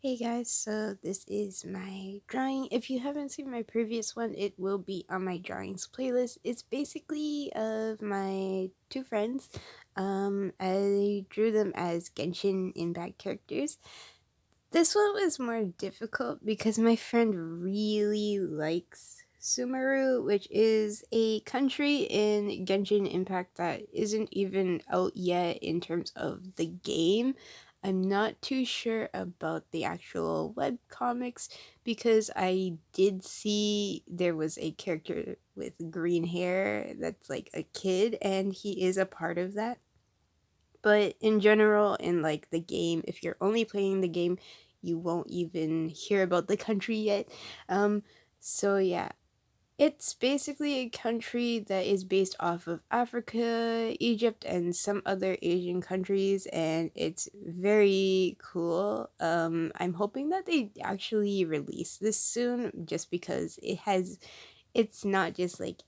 Hey guys, so this is my drawing. If you haven't seen my previous one, it will be on my drawings playlist. It's basically of my two friends. I drew them as Genshin Impact characters. This one was more difficult because my friend really likes Sumeru, which is a country in Genshin Impact that isn't even out yet in terms of the game. I'm not too sure about the actual web comics because I did see there was a character with green hair that's like a kid, and he is a part of that. But in general, in like the game, if you're only playing the game, you won't even hear about the country yet. Um, so yeah, it's basically a country that is based off of Africa, Egypt, and some other Asian countries, and it's very cool. I'm hoping that they actually release this soon, just because it's not just like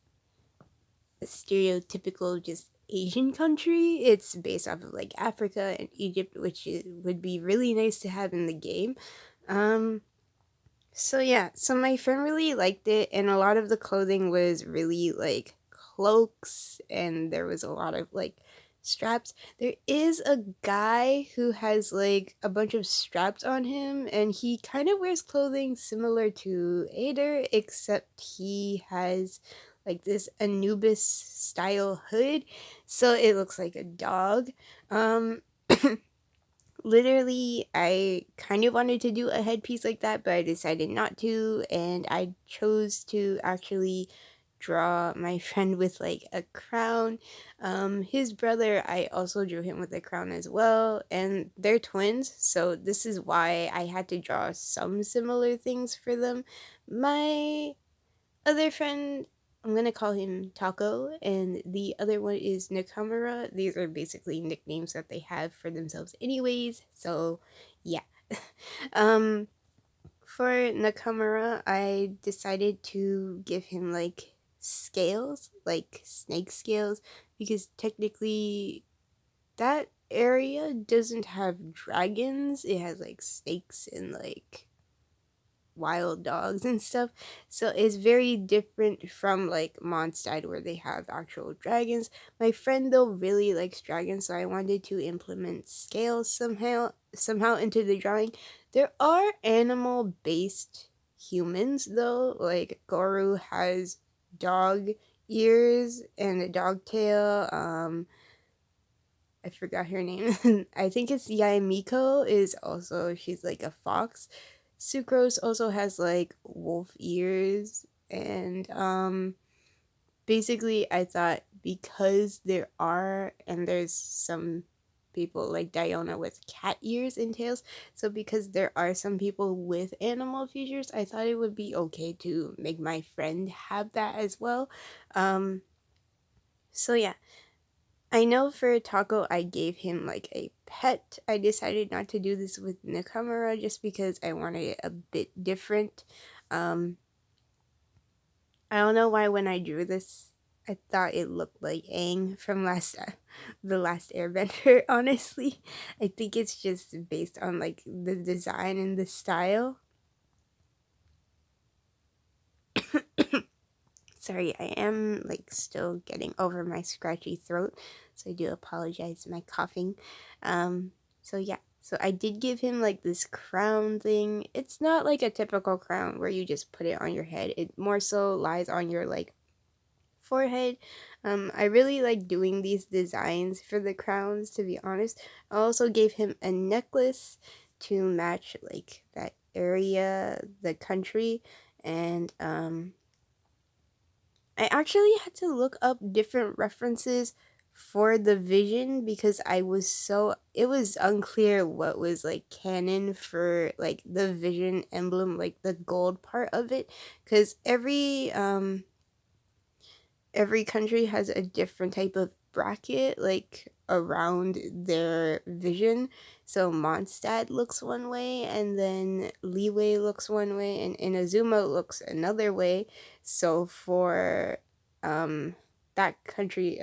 a stereotypical just Asian country. It's based off of like Africa and Egypt, which would be really nice to have in the game. Um, so yeah, so my friend really liked it, and a lot of the clothing was really like cloaks, and there was a lot of like straps. There is a guy who has like a bunch of straps on him, and he kind of wears clothing similar to Ader, except he has like this Anubis style hood, so it looks like a dog. Um, Literally, I kind of wanted to do a headpiece like that, but I decided not to, and I chose to actually draw my friend with like a crown. His brother, I also drew him with a crown as well, and they're twins, so this is why I had to draw some similar things for them. My other friend, I'm gonna call him Taco, and the other one is Nakamura. These are basically nicknames that they have for themselves, anyways. So, yeah. um, for Nakamura, I decided to give him like scales, like snake scales, because technically that area doesn't have dragons. It has like snakes and like wild dogs and stuff. So it's very different from like Mondstadt where they have actual dragons. My friend though really likes dragons, so I wanted to implement scales somehow into the drawing. There are animal based humans though, like Goru has dog ears and a dog tail. I forgot her name. I think it's Yaemiko is also she's like a fox. Sucrose also has like wolf ears, and basically I thought because there's some people like Diona with cat ears and tails, so because there are some people with animal features, I thought it would be okay to make my friend have that as well. Um so yeah, I know for Taco, I gave him like a pet. I decided not to do this with Nakamura just because I wanted it a bit different. Um, I don't know why when I drew this, I thought it looked like Aang from the last Airbender. Honestly, I think it's just based on like the design and the style. Sorry, I am like still getting over my scratchy throat, so I do apologize my coughing. So yeah, so I did give him like this crown thing. It's not like a typical crown where you just put it on your head. It more so lies on your like forehead. I really like doing these designs for the crowns, to be honest. I also gave him a necklace to match like that area, the country, and I actually had to look up different references for the vision because it was unclear what was like canon for like the vision emblem, like the gold part of it, cuz every country has a different type of bracket like around their vision. So Mondstadt looks one way, and then Leeway looks one way, and Inazuma looks another way. So for um that country,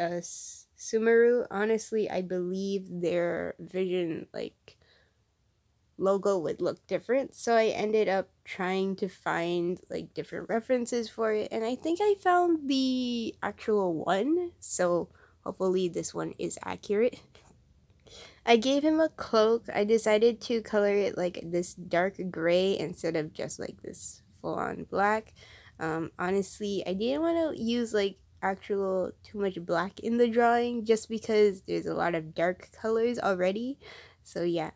Sumeru, honestly, I believe their vision like logo would look different. So I ended up trying to find like different references for it, and I think I found the actual one. So hopefully this one is accurate. I gave him a cloak. I decided to color it like this dark gray instead of just like this full on black. Honestly, I didn't want to use like actual too much black in the drawing just because there's a lot of dark colors already. So yeah,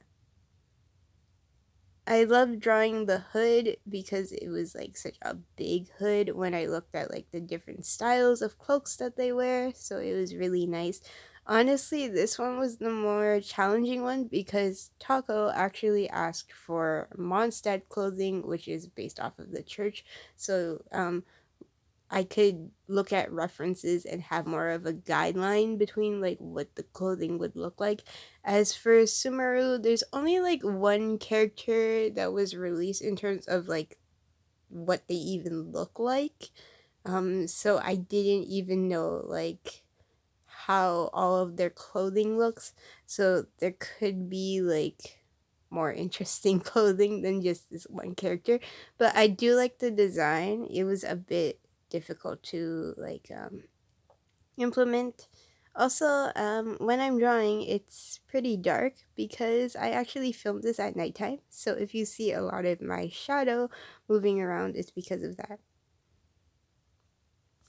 I love drawing the hood because it was like such a big hood when I looked at like the different styles of cloaks that they wear, so it was really nice. Honestly, this one was the more challenging one because Taco actually asked for Mondstadt clothing, which is based off of the church. So I could look at references and have more of a guideline between like what the clothing would look like. As for Sumeru, there's only like one character that was released in terms of like what they even look like. So I didn't even know like how all of their clothing looks. So there could be like more interesting clothing than just this one character. But I do like the design. It was a bit difficult to like implement. Also, when I'm drawing, it's pretty dark because I actually filmed this at nighttime. So if you see a lot of my shadow moving around, it's because of that.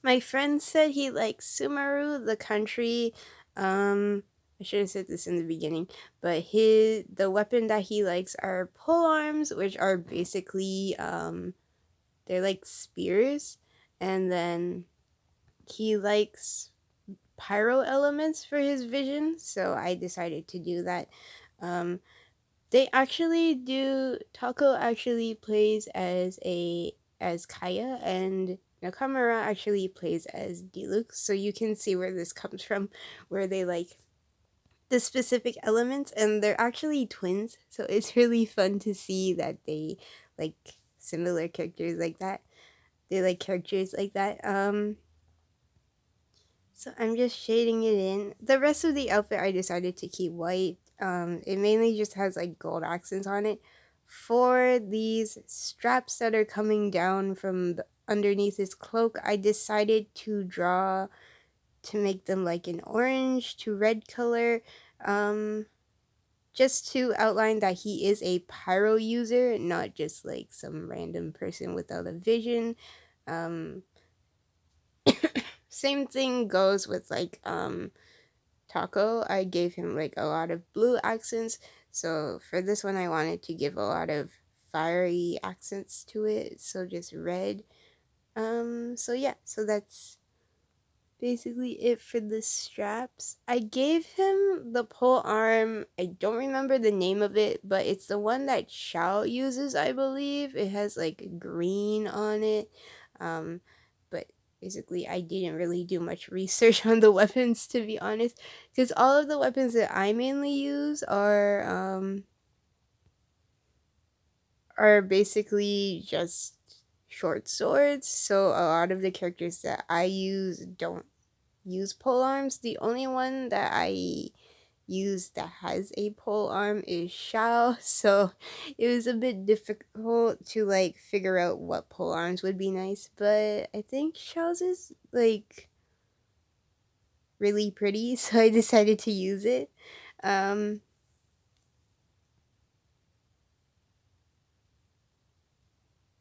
My friend said he likes Sumeru, the country. I should have said this in the beginning, but the weapon that he likes are pole arms, which are basically they're like spears, and then he likes pyro elements for his vision, so I decided to do that. Um, they actually do. Taco actually plays as Kaya, and Nakamura actually plays as Deluxe. So you can see where this comes from, where they like the specific elements, and they're actually twins. So it's really fun to see that they like similar characters like that. They like characters like that. So I'm just shading it in. The rest of the outfit I decided to keep white. It mainly just has like gold accents on it. For these straps that are coming down from underneath his cloak, I decided to draw to make them like an orange to red color. Um, just to outline that he is a pyro user, not just like some random person without a vision. Um, Same thing goes with like Taco. I gave him like a lot of blue accents. So for this one, I wanted to give a lot of fiery accents to it. So just red. So yeah, so that's basically it for the straps. I gave him the pole arm. I don't remember the name of it, but it's the one that Shao uses, I believe. It has like green on it. Um, but basically, I didn't really do much research on the weapons, to be honest, because all of the weapons that I mainly use are basically just short swords. So a lot of the characters that I use don't use pole arms. The only one that I use that has a pole arm is Shao, so it was a bit difficult to like figure out what pole arms would be nice, but I think Shao's is like really pretty, so I decided to use it. Um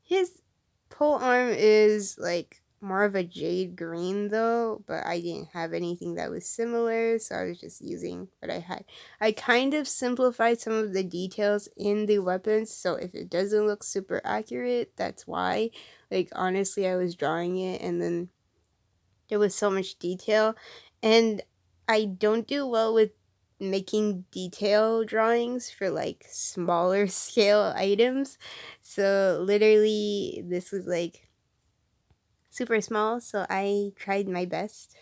His pole arm is like more of a jade green though, but I didn't have anything that was similar, so I was just using what I had. I kind of simplified some of the details in the weapons, so if it doesn't look super accurate, that's why. Like honestly, I was drawing it and then there was so much detail, and I don't do well with making detail drawings for like smaller scale items. So literally this was like super small, so I tried my best.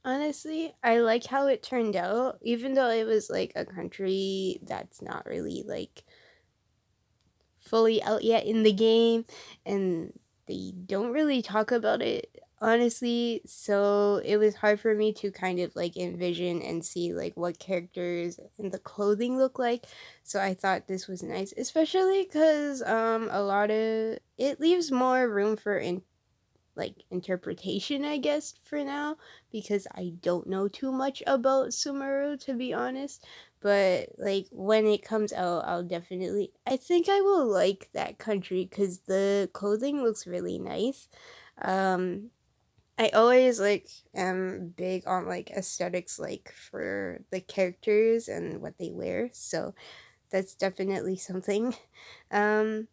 Honestly, I like how it turned out, even though it was like a country that's not really like fully out yet in the game, and they don't really talk about it honestly, so it was hard for me to kind of like envision and see like what characters and the clothing look like. So I thought this was nice, especially because a lot of it leaves more room for like interpretation, I guess, for now, because I don't know too much about Sumeru, to be honest. But like when it comes out, I'll definitely, I think I will like that country because the clothing looks really nice. um I always like am big on like aesthetics, like for the characters and what they wear, so that's definitely something. um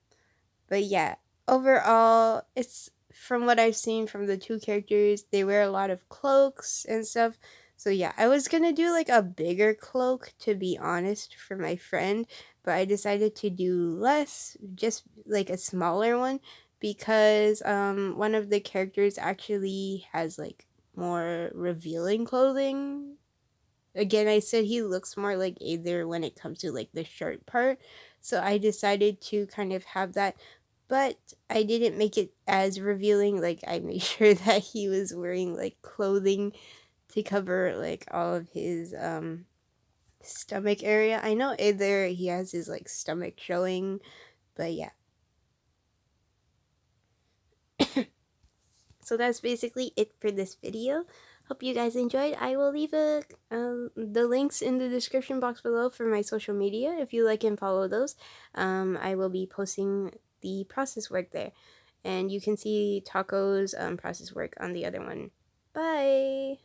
but yeah, overall, it's from what I've seen from the two characters, they wear a lot of cloaks and stuff. So yeah, I was gonna do like a bigger cloak, to be honest, for my friend, but I decided to do less, just like a smaller one, because one of the characters actually has like more revealing clothing. Again, I said he looks more like Aether when it comes to like the shirt part. So I decided to kind of have that, but I didn't make it as revealing. Like I made sure that he was wearing like clothing to cover like all of his stomach area. I know Aether, he has his like stomach showing, but yeah. So that's basically it for this video. Hope you guys enjoyed. I will leave the links in the description box below for my social media if you like and follow those. I will be posting the process work there, and you can see Taco's process work on the other one. Bye!